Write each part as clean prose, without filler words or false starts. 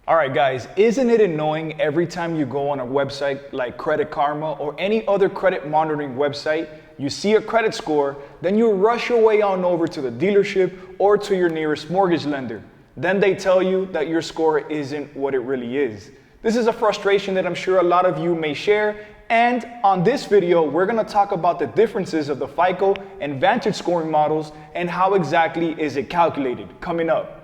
Alright guys, isn't it annoying every time you go on a website like Credit Karma or any other credit monitoring website, you see a credit score, then you rush your way on over to the dealership or to your nearest mortgage lender. Then they tell you that your score isn't what it really is. This is a frustration that I'm sure a lot of you may share, and on this video, we're going to talk about the differences of the FICO and Vantage scoring models and how exactly is it calculated, coming up.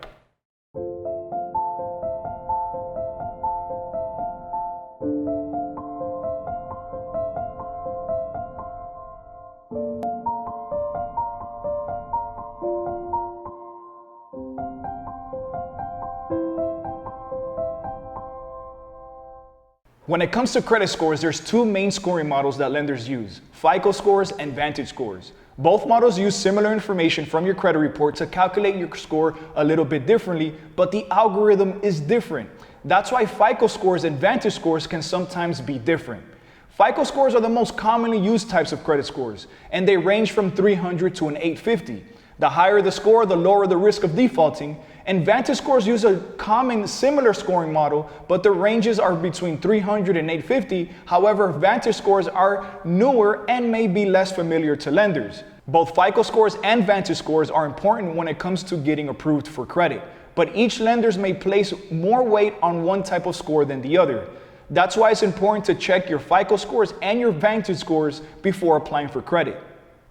When it comes to credit scores, there's two main scoring models that lenders use, FICO scores and Vantage scores. Both models use similar information from your credit report to calculate your score a little bit differently, but the algorithm is different. That's why FICO scores and Vantage scores can sometimes be different. FICO scores are the most commonly used types of credit scores, and they range from 300 to an 850. The higher the score, the lower the risk of defaulting, and Vantage scores use a common similar scoring model, but the ranges are between 300 and 850. However, Vantage scores are newer and may be less familiar to lenders. Both FICO scores and Vantage scores are important when it comes to getting approved for credit, but each lenders may place more weight on one type of score than the other. That's why it's important to check your FICO scores and your Vantage scores before applying for credit.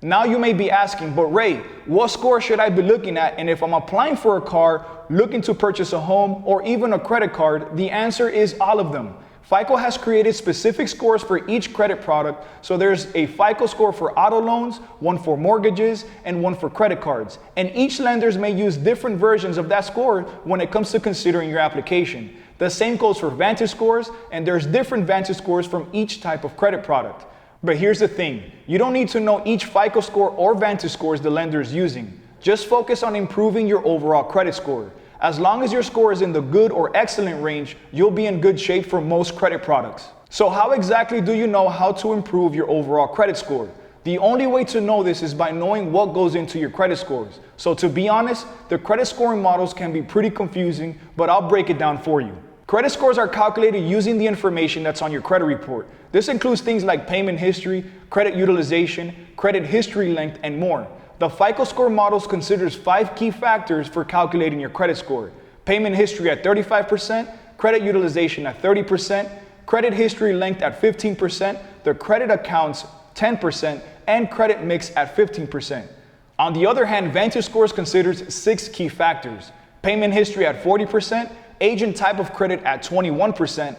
Now you may be asking, but Ray, what score should I be looking at? And if I'm applying for a car, looking to purchase a home, or even a credit card, the answer is all of them. FICO has created specific scores for each credit product, so there's a FICO score for auto loans, one for mortgages, and one for credit cards. And each lenders may use different versions of that score when it comes to considering your application. The same goes for Vantage scores, and there's different Vantage scores from each type of credit product. But here's the thing, you don't need to know each FICO score or Vantage scores the lender is using. Just focus on improving your overall credit score. As long as your score is in the good or excellent range, you'll be in good shape for most credit products. So how exactly do you know how to improve your overall credit score? The only way to know this is by knowing what goes into your credit scores. So to be honest, the credit scoring models can be pretty confusing, but I'll break it down for you. Credit scores are calculated using the information that's on your credit report. This includes things like payment history, credit utilization, credit history length, and more. The FICO score models considers 5 key factors for calculating your credit score. Payment history at 35%, credit utilization at 30%, credit history length at 15%, the credit accounts 10%, and credit mix at 15%. On the other hand, Vantage scores considers 6 key factors. Payment history at 40%, age and type of credit at 21%,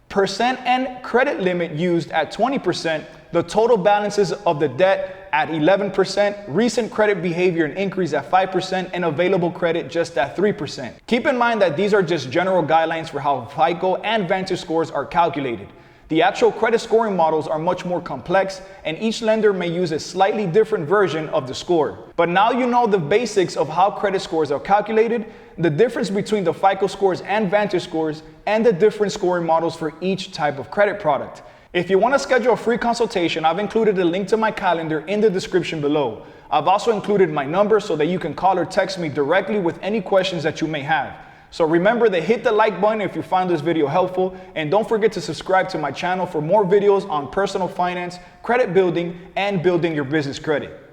percent and credit limit used at 20%, the total balances of the debt at 11%, recent credit behavior and increase at 5%, and available credit just at 3%. Keep in mind that these are just general guidelines for how FICO and Vantage scores are calculated. The actual credit scoring models are much more complex, and each lender may use a slightly different version of the score. But now you know the basics of how credit scores are calculated, the difference between the FICO scores and Vantage scores, and the different scoring models for each type of credit product. If you want to schedule a free consultation, I've included a link to my calendar in the description below. I've also included my number so that you can call or text me directly with any questions that you may have. So remember to hit the like button if you found this video helpful, and don't forget to subscribe to my channel for more videos on personal finance, credit building, and building your business credit.